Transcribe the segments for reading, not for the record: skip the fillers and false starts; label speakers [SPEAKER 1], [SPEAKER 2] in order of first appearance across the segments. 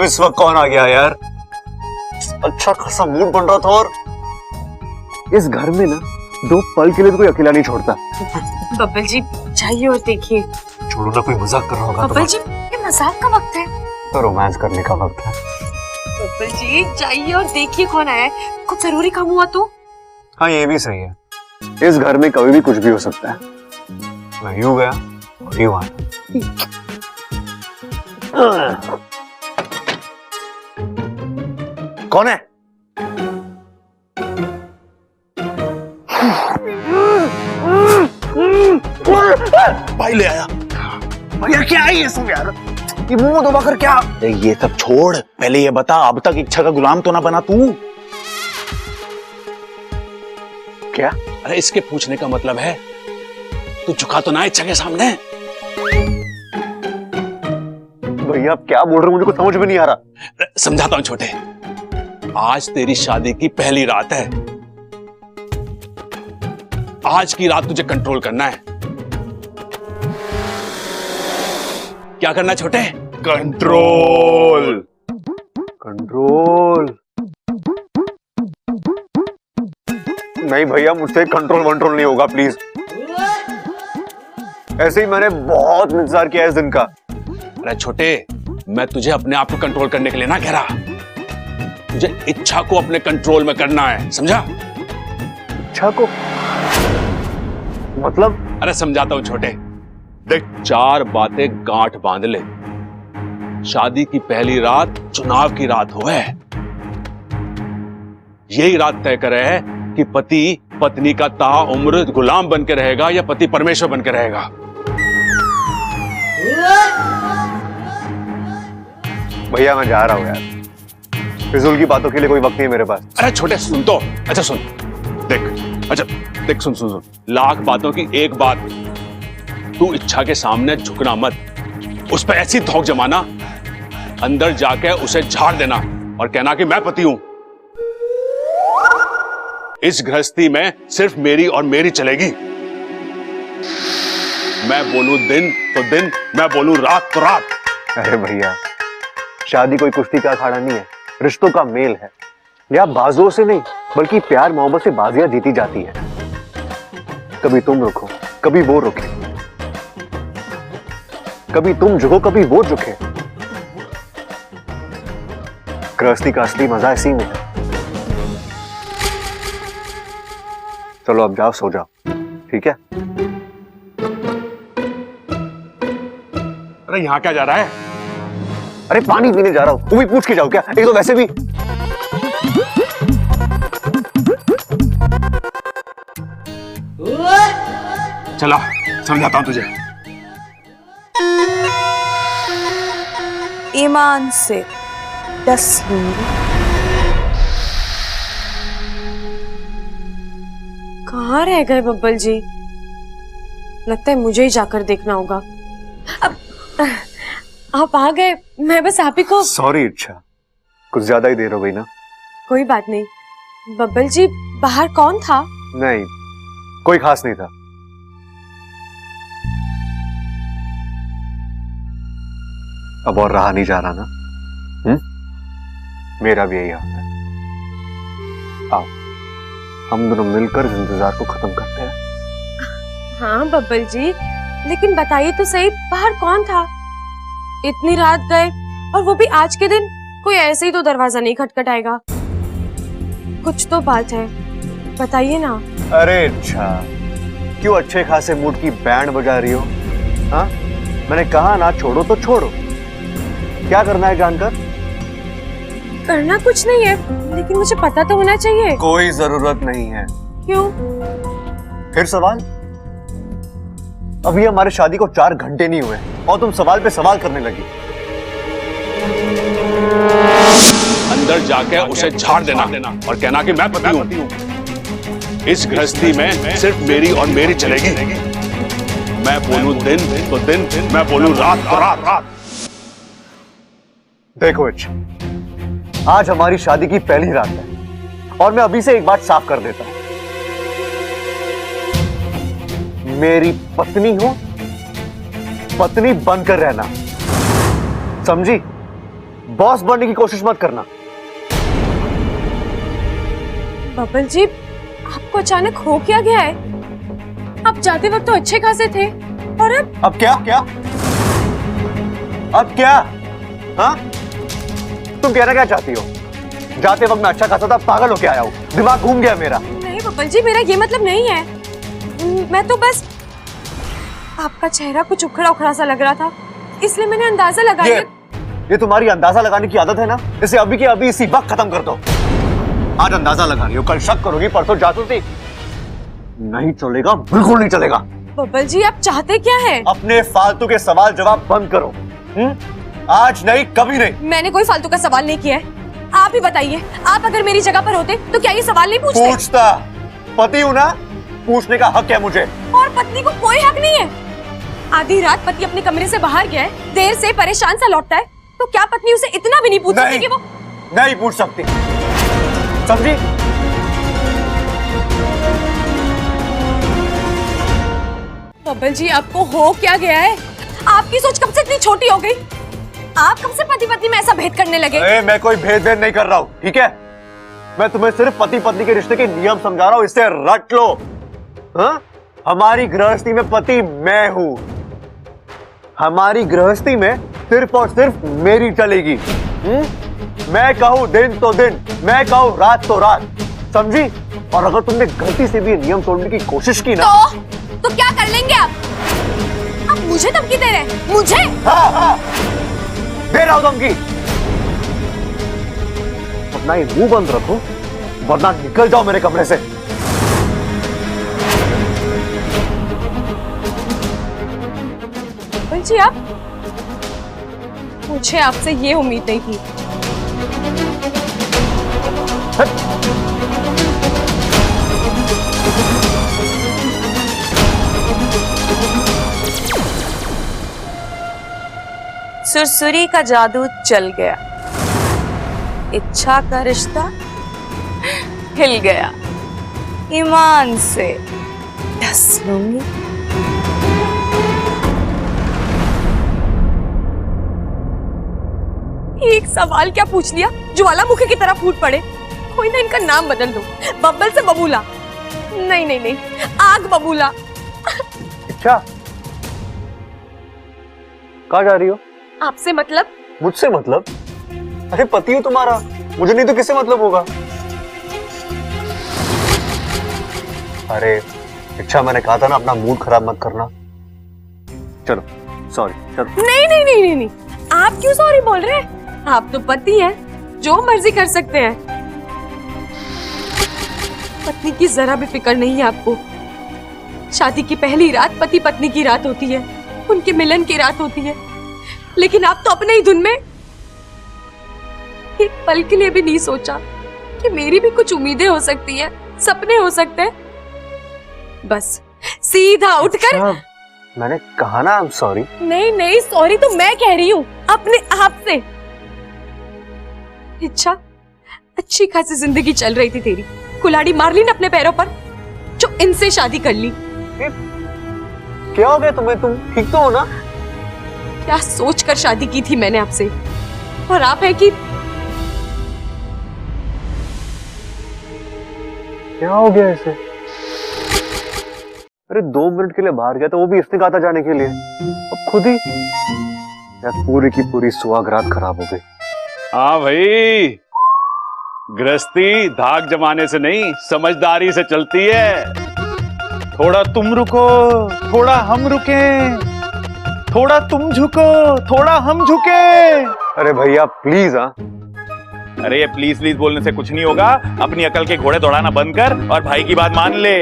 [SPEAKER 1] इस वक्त कौन आ गया यार? अच्छा खासा मूड बन रहा था और इस घर में ना 2 पल के लिए भी कोई अकेला नहीं छोड़ता।
[SPEAKER 2] बब्बल जी चाहिए और देखिए।
[SPEAKER 1] छोड़ो ना, कोई मजाक कर रहा होगा।
[SPEAKER 2] बब्बल जी ये मजाक का वक्त है,
[SPEAKER 1] तो रोमांस करने का वक्त है।
[SPEAKER 2] बब्बल जी चाहिए और देखिए कौन आया है। कुछ जरूरी काम हुआ तो?
[SPEAKER 1] हाँ ये भी सही है, इस घर में कभी भी कुछ भी हो सकता है। मैं यूं गया और यूं आया। कौन है?
[SPEAKER 3] भाई ले आया।
[SPEAKER 1] भैया क्या है ये सब यार? ये मुंह दबा कर क्या?
[SPEAKER 3] ये सब छोड़, पहले ये बता, अब तक इच्छा का गुलाम तो ना बना तू?
[SPEAKER 1] क्या?
[SPEAKER 3] अरे इसके पूछने का मतलब है तू झुका तो ना इच्छा के सामने?
[SPEAKER 1] भैया आप क्या बोल रहे हो, मुझे कुछ समझ में नहीं आ रहा।
[SPEAKER 3] समझाता हूं छोटे, आज तेरी शादी की पहली रात है। आज की रात तुझे कंट्रोल करना है। क्या करना है छोटे? कंट्रोल।
[SPEAKER 1] कंट्रोल? नहीं भैया, मुझसे कंट्रोल वंट्रोल नहीं होगा प्लीज। ऐसे ही मैंने बहुत इंतजार किया इस दिन का।
[SPEAKER 3] अरे छोटे, मैं तुझे अपने आप को कंट्रोल करने के लिए ना कह रहा, तुझे इच्छा को अपने कंट्रोल में करना है, समझा?
[SPEAKER 1] इच्छा को मतलब?
[SPEAKER 3] अरे समझाता हूं छोटे, देख 4 बातें गांठ बांध ले। शादी की पहली रात चुनाव की रात हो है। यही रात तय करे है कि पति पत्नी का ताउम्र गुलाम बन के रहेगा या पति परमेश्वर बन के रहेगा।
[SPEAKER 1] भैया मैं जा रहा हूं यार, फिजूल की बातों के लिए कोई वक्त नहीं है मेरे पास।
[SPEAKER 3] अरे छोटे सुन तो, अच्छा सुन, देख, अच्छा देख, सुन सुन सुन, लाख बातों की एक बात, तू इच्छा के सामने झुकना मत, उस पर ऐसी धौंक जमाना, अंदर जाके उसे झाड़ देना और कहना कि मैं पति हूं। इस गृहस्थी में सिर्फ मेरी और मेरी चलेगी। मैं बोलूं दिन तो दिन, मैं बोलूं रात तो रात।
[SPEAKER 1] अरे भैया, शादी कोई कुश्ती का अखाड़ा नहीं है, रिश्तों का मेल है। या बाजुओं से नहीं बल्कि प्यार मोहब्बत से बाजियां जीती जाती है। कभी तुम रुको, कभी वो रुके, कभी तुम झुको, कभी वो झुके। गृहस्थी का असली मजा इसी में है। चलो अब जाओ, सो जाओ, ठीक है?
[SPEAKER 3] अरे यहां क्या जा रहा है?
[SPEAKER 1] अरे पानी पीने जा रहा हूं, तुम भी पूछ के जाओ क्या? एक तो वैसे भी
[SPEAKER 3] चला समझाता हूं तुझे।
[SPEAKER 2] ईमान से 10 लूंगी। कहाँ रह गए बब्बल जी? लगता है मुझे ही जाकर देखना होगा। अब आप आ गए, मैं बस आप ही को।
[SPEAKER 1] सॉरी इच्छा, कुछ ज्यादा ही देर हो गई ना।
[SPEAKER 2] कोई बात नहीं। बब्बल जी बाहर कौन था?
[SPEAKER 1] नहीं, कोई खास नहीं था। अब और रहा नहीं जा रहा ना? मेरा भी यही हाल है। आओ हम दोनों मिलकर इस इंतजार को खत्म करते हैं।
[SPEAKER 2] हाँ बब्बल जी, लेकिन बताइए तो सही, बाहर कौन था? इतनी रात गए और वो भी आज के दिन। कोई ऐसे ही तो दरवाजा नहीं खटखटाएगा। कुछ तो बात है, बताइए ना।
[SPEAKER 1] अरे अच्छा, क्यों अच्छे खासे मूड की बैंड बजा रही हो? हाँ, मैंने कहा ना छोड़ो तो छोड़ो। क्या करना है जानकर?
[SPEAKER 2] करना कुछ नहीं है, लेकिन मुझे पता तो होना चाहिए।
[SPEAKER 1] कोई जरूरत नहीं है।
[SPEAKER 2] क्यों?
[SPEAKER 1] फिर सवाल? अभी हमारे शादी को 4 घंटे नहीं हुए और तुम सवाल पे सवाल करने लगी।
[SPEAKER 3] अंदर जाके उसे झाड़ देना और कहना कि मैं पति हूं। इस गृहस्थी में सिर्फ मेरी और मेरी चलेगी। मैं बोलूं दिन तो दिन, मैं बोलूं रात तो रात।
[SPEAKER 1] देखो इच्छा, आज हमारी शादी की पहली रात है और मैं अभी से एक बात साफ कर देता हूं। मेरी पत्नी हो, पत्नी बनकर रहना, समझी? बॉस बनने की कोशिश मत करना।
[SPEAKER 2] बब्बल जी, आपको अचानक हो क्या गया है? आप जाते वक्त तो अच्छे खासे थे, और
[SPEAKER 1] अब क्या क्या अब क्या? हाँ, तुम कहना क्या चाहती हो? जाते वक्त मैं अच्छा खासा था, पागल होके आया हूँ, दिमाग घूम गया मेरा।
[SPEAKER 2] नहीं बब्बल जी, मेरा ये मतलब नहीं है। मैं तो बस, आपका चेहरा कुछ उखड़ा उखड़ा सा लग रहा था, इसलिए मैंने अंदाजा लगाया।
[SPEAKER 1] ये तुम्हारी अंदाजा लगाने की आदत है ना, इसे अभी के अभी इसी वक्त खत्म कर दो। आज अंदाजा लगा रही हो, कल शक करोगी, परसों जासूसी। नहीं चलेगा, बिल्कुल नहीं चलेगा।
[SPEAKER 2] बब्बल जी, आप चाहते क्या है?
[SPEAKER 1] अपने फालतू के सवाल जवाब बंद करो। आज नहीं, कभी नहीं।
[SPEAKER 2] मैंने कोई फालतू का सवाल नहीं किया है, आप ही बताइए। आप अगर मेरी जगह पर होते तो क्या ये सवाल नहीं पूछते?
[SPEAKER 1] पूछता, पति हूं ना, पूछने का हक है मुझे।
[SPEAKER 2] और पत्नी को कोई हक नहीं है? आधी रात पति अपने कमरे से बाहर गया है, देर से परेशान सा लौटता है, तो क्या पत्नी उसे इतना भी नहीं पूछ सकती कि वो
[SPEAKER 1] नहीं पूछ सकती, समझी?
[SPEAKER 2] बब्बल जी, आपको हो क्या गया है? आपकी सोच कब से इतनी छोटी हो गई? आप कब से पति पत्नी में ऐसा भेद करने लगे?
[SPEAKER 1] मैं कोई भेद नहीं कर रहा हूँ, ठीक है? मैं तुम्हें सिर्फ पति पत्नी के रिश्ते के नियम समझा रहा हूँ, इससे रट लो। हाँ? हमारी गृहस्थी में पति मैं हूँ, हमारी गृहस्थी में सिर्फ और सिर्फ मेरी चलेगी। मैं कहूँ दिन तो दिन, मैं कहूँ रात तो रात, समझी? और अगर तुमने गलती से भी नियम तोड़ने की कोशिश की ना,
[SPEAKER 2] तो क्या कर लेंगे आप? आप मुझे धमकी दे रहे हैं? मुझे?
[SPEAKER 1] हाँ, दे रहा हूं धमकी। अपना ये मुंह बंद रखो, वरना निकल जाओ मेरे कमरे से।
[SPEAKER 2] बब्बल जी, आप, मुझे आपसे ये उम्मीद नहीं थी। सुरसुरी का जादू चल गया, इच्छा का रिश्ता हिल गया, ईमान से डस लूंगी। एक सवाल क्या पूछ लिया, ज्वालामुखी की तरह फूट पड़े। कोई ना, इनका नाम बदल दो, बब्बल से बबूला। नहीं नहीं नहीं, आग बबूला।
[SPEAKER 1] अच्छा, कहाँ जा रही हो?
[SPEAKER 2] आपसे मतलब?
[SPEAKER 1] मुझसे मतलब? अरे पति हो तुम्हारा, मुझे नहीं तो किससे मतलब होगा? अरे अच्छा, मैंने कहा था ना, अपना मूड खराब मत करना। चलो, सॉरी, चलो।
[SPEAKER 2] नहीं नहीं नहीं नहीं नहीं, आप क्यों सॉरी बोल रहे हैं? आप तो पति हैं, जो मर्जी कर सकते हैं। पत्नी की जरा भी फिक्र नहीं है आपको। शादी की पहली रात पति पत्नी की रात होती है, उनके मिलन की रात होती है, लेकिन आप तो अपने ही धुन में। एक पल के लिए भी नहीं सोचा कि मेरी भी कुछ उम्मीदें हो सकती हैं, सपने हो सकते हैं। बस सीधा उठकर।
[SPEAKER 1] अच्छा, मैंने कहा ना, आई एम सॉरी।
[SPEAKER 2] नहीं नहीं, सॉरी तो मैं कह रही हूँ अपने आप से। अच्छा, अच्छी खासी जिंदगी चल रही थी तेरी, कुल्हाड़ी मार ली ना अपने पैरों पर, जो इनसे शादी कर ली।
[SPEAKER 1] क्या हो गया तुम्हें? तुम ठीक तो हो ना?
[SPEAKER 2] क्या सोचकर शादी की थी मैंने आपसे, और आप है कि
[SPEAKER 1] क्या हो गया इसे? अरे 2 मिनट के लिए बाहर गया था, वो भी इसने कहा था जाने के लिए, अब खुद ही। यार पूरी की पूरी सुहाग रात खराब हो गई।
[SPEAKER 3] हाँ भाई, गृहस्थी धाक जमाने से नहीं, समझदारी से चलती है।
[SPEAKER 4] थोड़ा तुम रुको, थोड़ा हम रुकें, थोड़ा तुम झुको, थोड़ा हम झुके।
[SPEAKER 1] अरे भैया प्लीज। हाँ,
[SPEAKER 4] अरे ये प्लीज प्लीज बोलने से कुछ नहीं होगा। अपनी अकल के घोड़े दौड़ाना बंद कर और भाई की बात मान ले।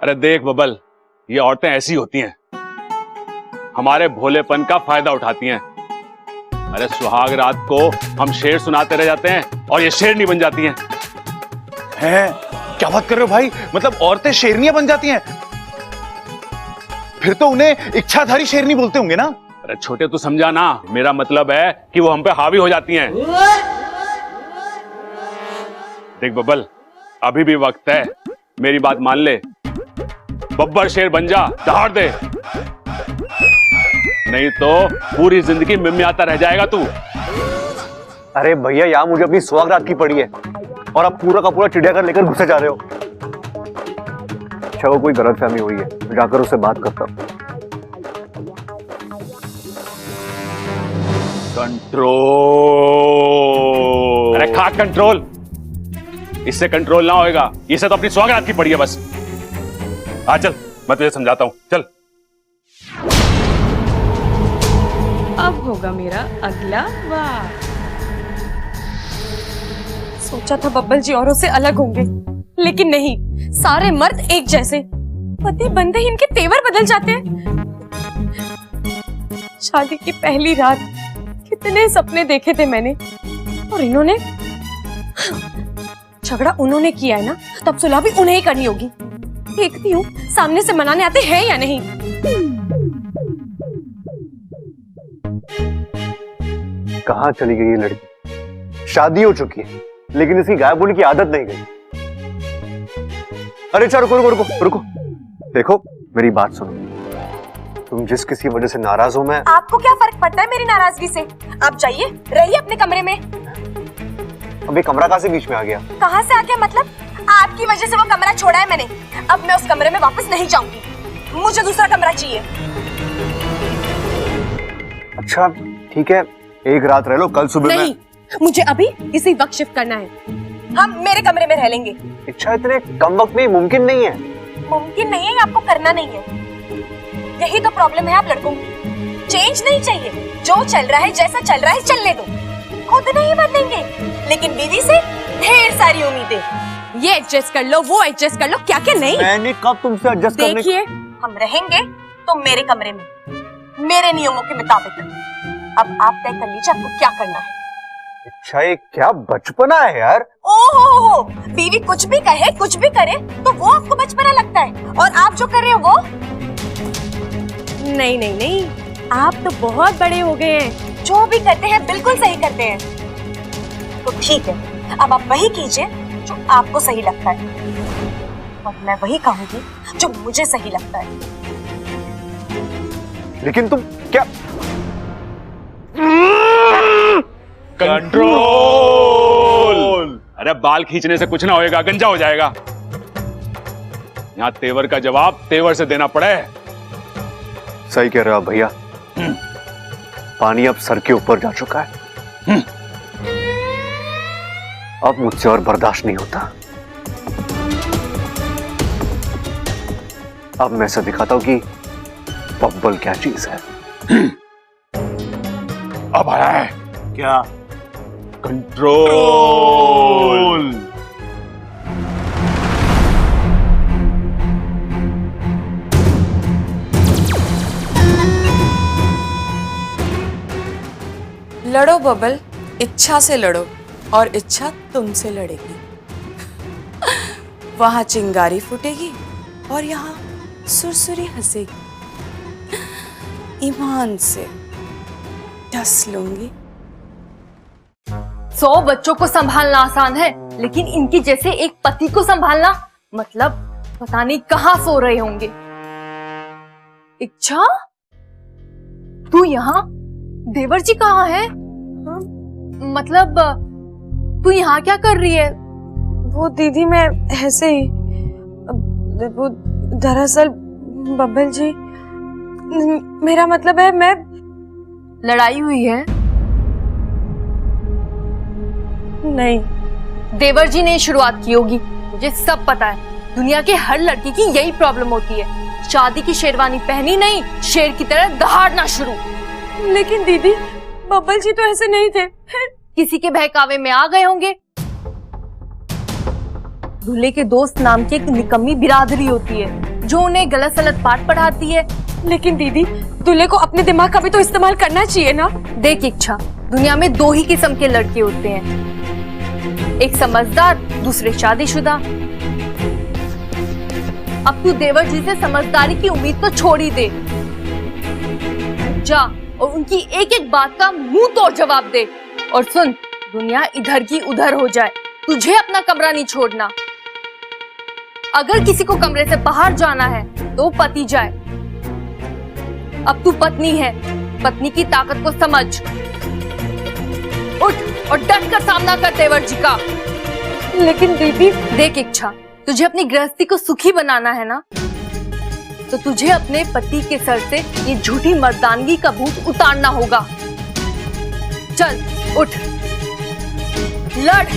[SPEAKER 3] अरे देख बबल, ये औरतें ऐसी होती हैं, हमारे भोलेपन का फायदा उठाती हैं। अरे सुहाग रात को हम शेर सुनाते रह जाते हैं और ये शेरनी बन जाती हैं।
[SPEAKER 4] हैं? क्या बात कर रहे हो भाई? मतलब औरतें शेरनियां बन जाती हैं? फिर तो उन्हें इच्छाधारी शेरनी बोलते होंगे ना?
[SPEAKER 3] अरे छोटे तू समझा ना, मेरा मतलब है कि वो हम पे हावी हो जाती हैं। देख बबल, अभी भी वक्त है, मेरी बात मान ले। बब्बर शेर बन जा, दहाड़ दे। नहीं तो पूरी जिंदगी मिमियाता रह जाएगा तू।
[SPEAKER 1] अरे भैया, यहाँ मुझे अपनी सुहागरात की पड़ी है और आप पूरा का पूरा चिड़ियाघर लेकर घुसे जा रहे हो। अच्छा, वो कोई गलतफहमी हुई है, जाकर उससे बात करता हूँ।
[SPEAKER 3] कंट्रोल। अरे खा कंट्रोल, इससे कंट्रोल ना होएगा। इसे तो अपनी सुहागरात की पड़ी है बस। आ चल, मैं तुझे समझाता हूं, चल।
[SPEAKER 5] अब होगा मेरा अगला वार।
[SPEAKER 2] सोचा था बब्बल जी औरों से अलग होंगे, लेकिन नहीं, सारे मर्द एक जैसे। पति बनते ही इनके तेवर बदल जाते हैं। शादी की पहली रात कितने सपने देखे थे मैंने, और इन्होंने झगड़ा उन्होंने किया है ना, तब सुलह भी उन्हें ही करनी होगी। देखती हूँ सामने से मनाने आते हैं या नहीं।
[SPEAKER 1] कहाँ चली गई ये लड़की? शादी हो चुकी है, लेकिन इसकी गायब होने की आदत नहीं गई। अरे चलो, रुको रुको रुको रुको। देखो, मेरी बात सुनो। तुम जिस किसी वजह से नाराज हो, मैं
[SPEAKER 2] आपको क्या फर्क पड़ता है मेरी नाराजगी से? आप जाइए, रहिए अपने कमरे में।
[SPEAKER 1] अभी कमरा कहाँ से बीच में आ गया?
[SPEAKER 2] कहाँ से आ गया मतलब? आपकी वजह से वो कमरा छोड़ा है मैंने। अब मैं उस कमरे में वापस नहीं जाऊंगी। मुझे दूसरा कमरा चाहिए।
[SPEAKER 1] अच्छा ठीक है, एक रात रह लो, कल सुबह
[SPEAKER 2] नहीं, मुझे अभी इसी वक्त शिफ्ट करना है। हम मेरे कमरे में रह लेंगे।
[SPEAKER 1] इच्छा इतने कम वक्त में मुमकिन नहीं है।
[SPEAKER 2] मुमकिन नहीं है, आपको करना नहीं है। यही तो प्रॉब्लम है आप लड़कों की। चेंज नहीं चाहिए, जो चल रहा है, जैसा चल रहा है चलने दो। खुद नहीं बदलेंगे, लेकिन बीवी से ढेर सारी उम्मीदें। ये एडजस्ट कर लो, वो एडजस्ट कर लो, क्या क्या नहीं।
[SPEAKER 1] मैंने कब तुमसे एडजस्ट करने?
[SPEAKER 2] देखिए, हम रहेंगे तो मेरे कमरे में, मेरे नियमों के मुताबिक। अब आप तय कर लीजिए आपको क्या करना है।
[SPEAKER 1] अच्छा, ये क्या बचपना है यार।
[SPEAKER 2] ओहो, बीवी कुछ भी कहे, कुछ भी करे तो वो आपको बचपना लगता है, और आप जो कर रहे हो वो? नहीं नहीं नहीं, आप तो बहुत बड़े हो गए हैं। जो भी करते हैं बिल्कुल सही करते हैं। तो ठीक है, अब आप वही कीजिए जो आपको सही लगता है, और मैं वही कहूंगी जो मुझे सही लगता है।
[SPEAKER 1] लेकिन तुम क्या?
[SPEAKER 3] कंट्रोल। अरे बाल खींचने से कुछ ना होएगा, गंजा हो जाएगा। यहाँ तेवर का जवाब तेवर से देना पड़े।
[SPEAKER 1] सही कह रहे हो आप भैया। पानी अब सर के ऊपर जा चुका है। अब मुझसे और बर्दाश्त नहीं होता। अब मैं ऐसा दिखाता हूं कि बब्बल क्या चीज है।
[SPEAKER 3] अब आया है
[SPEAKER 1] क्या?
[SPEAKER 3] कंट्रोल।
[SPEAKER 5] लड़ो बबल, इच्छा से लड़ो, और इच्छा तुमसे लड़ेगी। वहां चिंगारी फूटेगी और यहाँ सुरसुरी हंसेगी। ईमान से डस लूंगी।
[SPEAKER 6] 100 बच्चों को संभालना आसान है, लेकिन इनकी जैसे एक पति को संभालना मतलब पता नहीं कहाँ सो रहे होंगे। इच्छा, तू यहाँ? देवर जी कहाँ है? मतलब तू यहाँ क्या कर रही है?
[SPEAKER 2] वो दीदी, मैं ऐसे ही, वो दरअसल बब्बल जी, मेरा मतलब है मैं।
[SPEAKER 6] लड़ाई हुई है?
[SPEAKER 2] नहीं,
[SPEAKER 6] देवर जी ने शुरुआत की होगी, मुझे सब पता है। दुनिया के हर लड़की की यही प्रॉब्लम होती है, शादी की शेरवानी पहनी नहीं, शेर की तरह दहाड़ना शुरू।
[SPEAKER 2] लेकिन दीदी, बब्बल जी तो ऐसे नहीं थे।
[SPEAKER 6] किसी के बहकावे में आ गए होंगे। दूल्हे के दोस्त नाम की एक निकम्मी बिरादरी होती है जो उन्हें गलत सलत पाठ पढ़ाती है।
[SPEAKER 2] लेकिन दीदी, दूल्हे को अपने दिमाग का भी तो इस्तेमाल करना चाहिए ना।
[SPEAKER 6] देख इच्छा, दुनिया में 2 ही किस्म के लड़के होते हैं, एक समझदार, दूसरे शादीशुदा। अब तू देवर जी से समझदारी की उम्मीद तो छोड़ ही दे। जा और उनकी एक एक बात का मुंह तोड़ जवाब दे। और सुन, दुनिया इधर की उधर हो जाए, तुझे अपना कमरा नहीं छोड़ना। अगर किसी को कमरे से बाहर जाना है तो पति जाए। अब तू पत्नी है, पत्नी की ताकत को समझ। उठ और डट कर सामना कर तेवर जी का।
[SPEAKER 2] लेकिन दीदी,
[SPEAKER 6] देख इच्छा, तुझे अपनी गृहस्थी को सुखी बनाना है ना, तो तुझे अपने पति के सर से ये झूठी मर्दानगी का भूत उतारना होगा। चल उठ, लड़।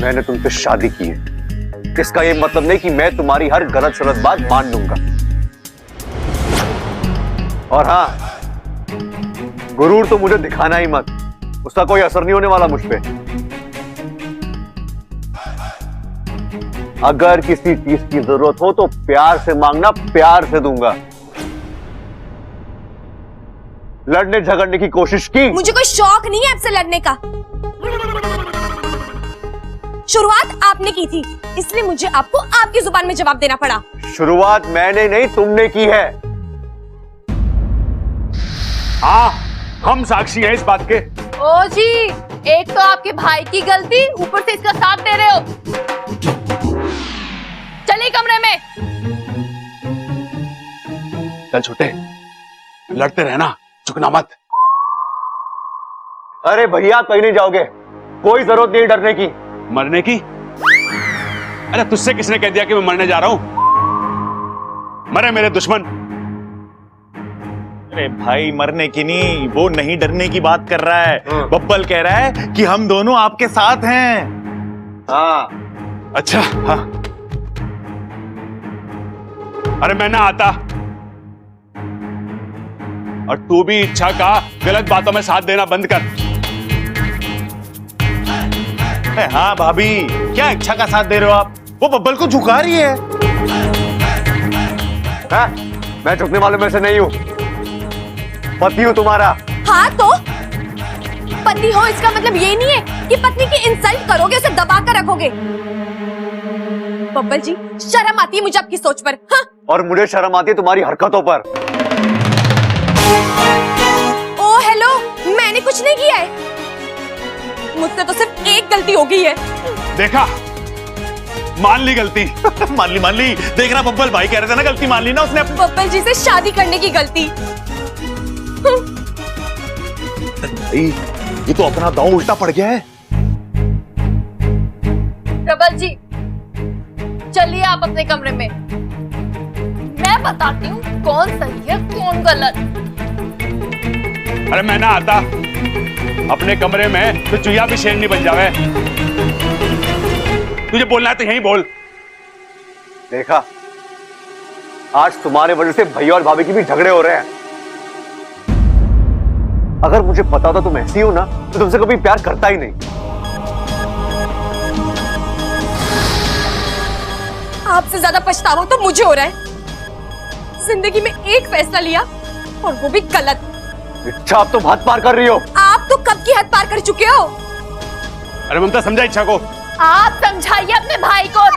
[SPEAKER 1] मैंने तुमसे शादी की है, इसका ये मतलब नहीं कि मैं तुम्हारी हर गलत सलत बात मान लूंगा। और हाँ, गुरूर तो मुझे दिखाना ही मत, उसका कोई असर नहीं होने वाला मुझ पे। अगर किसी चीज की जरूरत हो तो प्यार से मांगना, प्यार से दूंगा। लड़ने झगड़ने की कोशिश की?
[SPEAKER 2] मुझे कोई शौक नहीं है आपसे लड़ने का। शुरुआत आपने की थी, इसलिए मुझे आपको आपकी जुबान में जवाब देना पड़ा।
[SPEAKER 1] शुरुआत मैंने नहीं, तुमने की है।
[SPEAKER 3] हाँ, हम साक्षी हैं इस बात के।
[SPEAKER 6] ओ जी, एक तो आपके भाई की गलती, ऊपर से इसका साथ दे रहे हो। चलिए कमरे में।
[SPEAKER 3] चल छोटे, लड़ते रहना, झुकना मत।
[SPEAKER 1] अरे भैया, कहीं नहीं जाओगे, कोई जरूरत नहीं डरने की।
[SPEAKER 3] मरने की? अरे तुझसे किसने कह दिया कि मैं मरने जा रहा हूं? मरे मेरे दुश्मन।
[SPEAKER 4] अरे भाई, मरने की नहीं, वो नहीं डरने की बात कर रहा है। बब्बल कह रहा है कि हम दोनों आपके साथ हैं।
[SPEAKER 1] हाँ।
[SPEAKER 3] अच्छा, हाँ। अरे मैं ना आता, और तू भी इच्छा का गलत बातों में साथ देना बंद कर।
[SPEAKER 4] हाँ भाभी, क्या इच्छा का साथ दे रहे हो आप? वो बब्बल को झुका रही है।
[SPEAKER 1] मैं झुकने वालों में से नहीं हूं, पति हूं तुम्हारा।
[SPEAKER 2] हाँ तो पति हो इसका मतलब ये नहीं है कि पत्नी की इंसल्ट करोगे, उसे दबा कर रखोगे। बब्बल जी, शर्म आती है मुझे आपकी सोच पर। हाँ?
[SPEAKER 1] और मुझे शर्म आती है तुम्हारी हरकतों पर।
[SPEAKER 2] ओ हेलो, मैंने कुछ नहीं किया है, मुझसे तो सिर्फ एक गलती हो गई है।
[SPEAKER 3] देखा, मान ली गलती।
[SPEAKER 4] मान ली। देख रहा, बब्बल भाई कह रहे थे ना, गलती मान ली ना उसने।
[SPEAKER 2] बब्बल जी से शादी करने की गलती।
[SPEAKER 4] ये तो अपना दांव उल्टा पड़ गया है।
[SPEAKER 6] प्रबल जी, चलिए आप अपने कमरे में, मैं बताती हूँ कौन सही है कौन गलत।
[SPEAKER 3] अरे मैं ना आता, अपने कमरे में तो चुया भी शेरनी बन जावे। तुझे बोलना है तो यहीं बोल।
[SPEAKER 1] देखा, आज तुम्हारे वजह से भैया और भाभी की भी झगड़े हो रहे हैं। अगर मुझे पता होता तुम ऐसी हो ना, तो तुमसे कभी प्यार करता ही नहीं।
[SPEAKER 2] आपसे ज्यादा पछतावा तो मुझे हो रहा है। जिंदगी में एक फैसला लिया और वो भी गलत।
[SPEAKER 1] इच्छा, आप तो हद पार कर रही हो।
[SPEAKER 2] आप तो कब की हद पार कर चुके हो।
[SPEAKER 3] अरे ममता, समझा इच्छा को।
[SPEAKER 6] आप समझाइए अपने भाई को।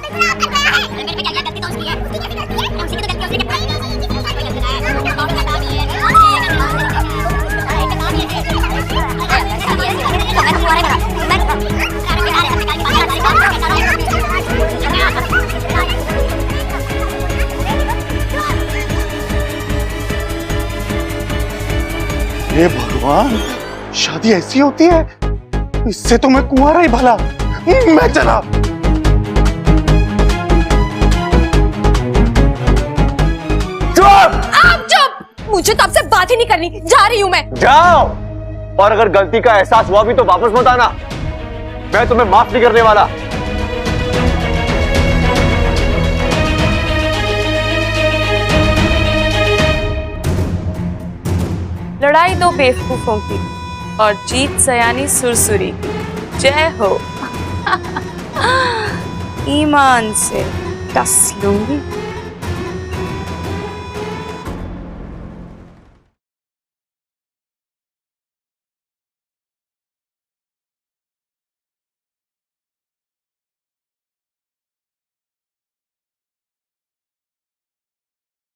[SPEAKER 4] हे भगवान, शादी ऐसी होती है? इससे तो मैं कुंवारा ही भला। मैं चला।
[SPEAKER 1] चुप!
[SPEAKER 2] आप चुप! मुझे तो आपसे बात ही नहीं करनी, जा रही हूं मैं।
[SPEAKER 1] जाओ, और अगर गलती का एहसास हुआ भी तो वापस मत आना, मैं तुम्हें माफ नहीं करने वाला।
[SPEAKER 5] लड़ाई दो बेवकूफों की और जीत सयानी सुरसुरी की। जय हो। ईमान से डस लूंगी।